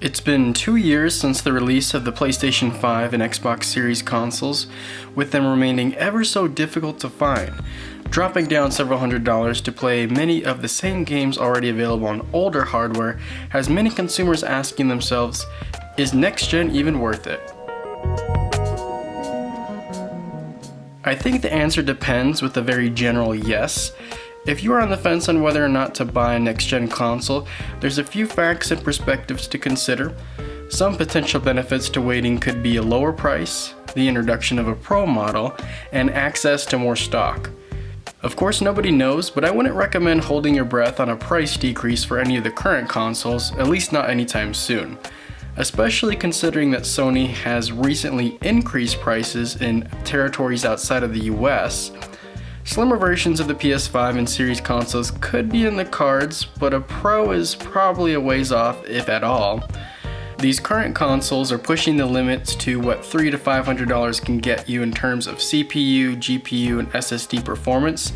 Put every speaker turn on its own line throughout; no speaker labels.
It's been 2 years since the release of the PlayStation 5 and Xbox Series consoles, with them remaining ever so difficult to find, dropping down several $100s to play many of the same games already available on older hardware has many consumers asking themselves, is next gen even worth it? I think the answer depends with a very general yes. If you are on the fence on whether or not to buy a next-gen console, there's a few facts and perspectives to consider. Some potential benefits to waiting could be a lower price, the introduction of a Pro model, and access to more stock. Of course, nobody knows, but I wouldn't recommend holding your breath on a price decrease for any of the current consoles, at least not anytime soon. Especially considering that Sony has recently increased prices in territories outside of the US. Slimmer versions of the PS5 and Series consoles could be in the cards, but a Pro is probably a ways off, if at all. These current consoles are pushing the limits to what $300 to $500 can get you in terms of CPU, GPU, and SSD performance.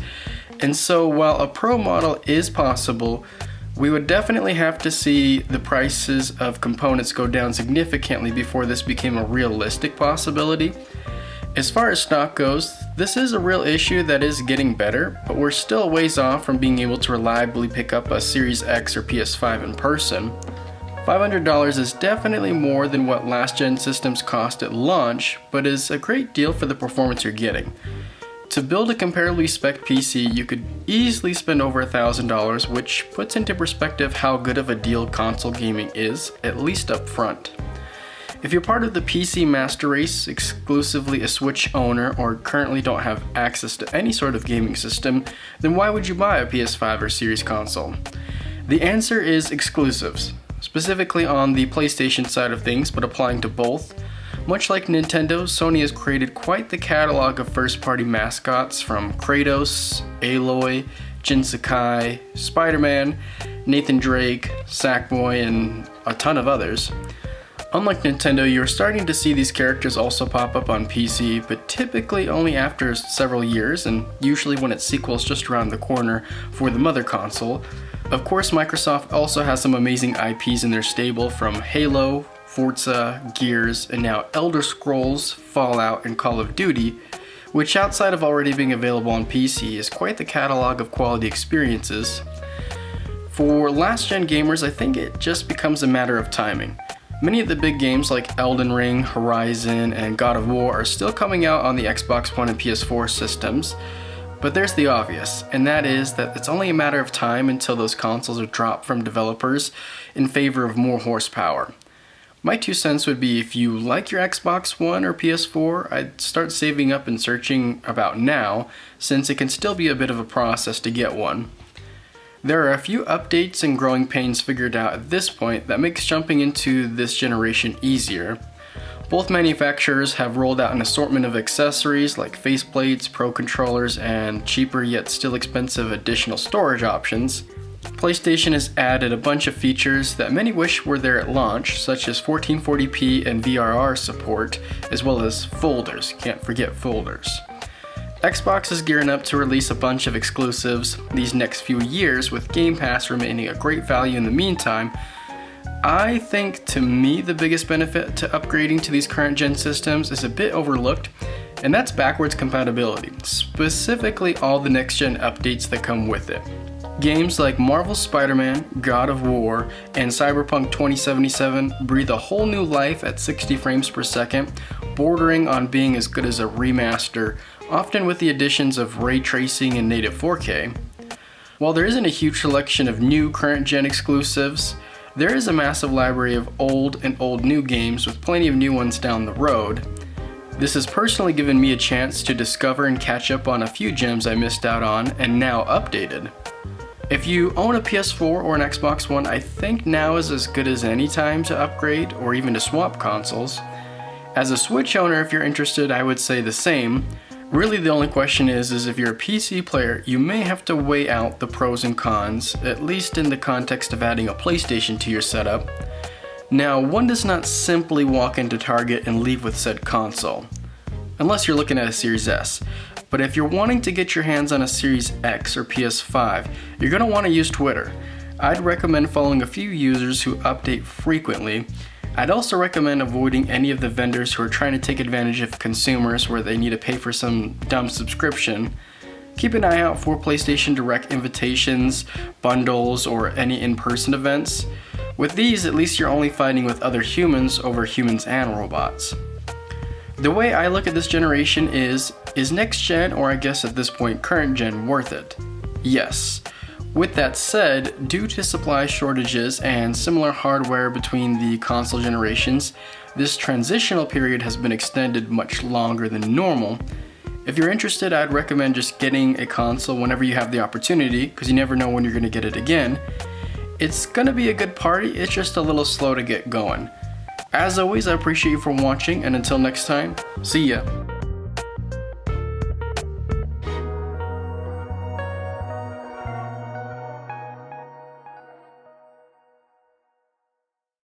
And so while a Pro model is possible, we would definitely have to see the prices of components go down significantly before this became a realistic possibility. As far as stock goes, this is a real issue that is getting better, but we're still a ways off from being able to reliably pick up a Series X or PS5 in person. $500 is definitely more than what last-gen systems cost at launch, but is a great deal for the performance you're getting. To build a comparably spec PC, you could easily spend over $1,000, which puts into perspective how good of a deal console gaming is, at least up front. If you're part of the PC master race, exclusively a Switch owner, or currently don't have access to any sort of gaming system, then why would you buy a PS5 or Series console? The answer is exclusives, specifically on the PlayStation side of things, but applying to both. Much like Nintendo, Sony has created quite the catalog of first-party mascots from Kratos, Aloy, Jin Sakai, Spider-Man, Nathan Drake, Sackboy, and a ton of others. Unlike Nintendo, you're starting to see these characters also pop up on PC, but typically only after several years, and usually when its sequel's just around the corner for the mother console. Of course, Microsoft also has some amazing IPs in their stable, from Halo, Forza, Gears, and now Elder Scrolls, Fallout, and Call of Duty, which outside of already being available on PC is quite the catalog of quality experiences. For last-gen gamers, I think it just becomes a matter of timing. Many of the big games like Elden Ring, Horizon, and God of War are still coming out on the Xbox One and PS4 systems, but there's the obvious, and that is that it's only a matter of time until those consoles are dropped from developers in favor of more horsepower. My 2 cents would be, if you like your Xbox One or PS4, I'd start saving up and searching about now, since it can still be a bit of a process to get one. There are a few updates and growing pains figured out at this point that makes jumping into this generation easier. Both manufacturers have rolled out an assortment of accessories like faceplates, pro controllers, and cheaper yet still expensive additional storage options. PlayStation has added a bunch of features that many wish were there at launch, such as 1440p and VRR support, as well as folders. Can't forget folders. Xbox is gearing up to release a bunch of exclusives these next few years, with Game Pass remaining a great value in the meantime. I think, to me, the biggest benefit to upgrading to these current gen systems is a bit overlooked, and that's backwards compatibility, specifically all the next gen updates that come with it. Games like Marvel's Spider-Man, God of War, and Cyberpunk 2077 breathe a whole new life at 60 frames per second, bordering on being as good as a remaster, often with the additions of ray tracing and native 4K. While there isn't a huge selection of new current-gen exclusives, there is a massive library of old and old new games with plenty of new ones down the road. This has personally given me a chance to discover and catch up on a few gems I missed out on and now updated. If you own a PS4 or an Xbox One, I think now is as good as any time to upgrade or even to swap consoles. As a Switch owner, if you're interested, I would say the same. Really, the only question is if you're a PC player, you may have to weigh out the pros and cons, at least in the context of adding a PlayStation to your setup. Now, one does not simply walk into Target and leave with said console, unless you're looking at a Series S. But if you're wanting to get your hands on a Series X or PS5, you're going to want to use Twitter. I'd recommend following a few users who update frequently. I'd also recommend avoiding any of the vendors who are trying to take advantage of consumers where they need to pay for some dumb subscription. Keep an eye out for PlayStation Direct invitations, bundles, or any in-person events. With these, at least you're only fighting with other humans over humans and robots. The way I look at this generation is next gen, or I guess at this point current gen, worth it? Yes. With that said, due to supply shortages and similar hardware between the console generations, this transitional period has been extended much longer than normal. If you're interested, I'd recommend just getting a console whenever you have the opportunity, because you never know when you're going to get it again. It's going to be a good party, it's just a little slow to get going. As always, I appreciate you for watching, and until next time, see ya!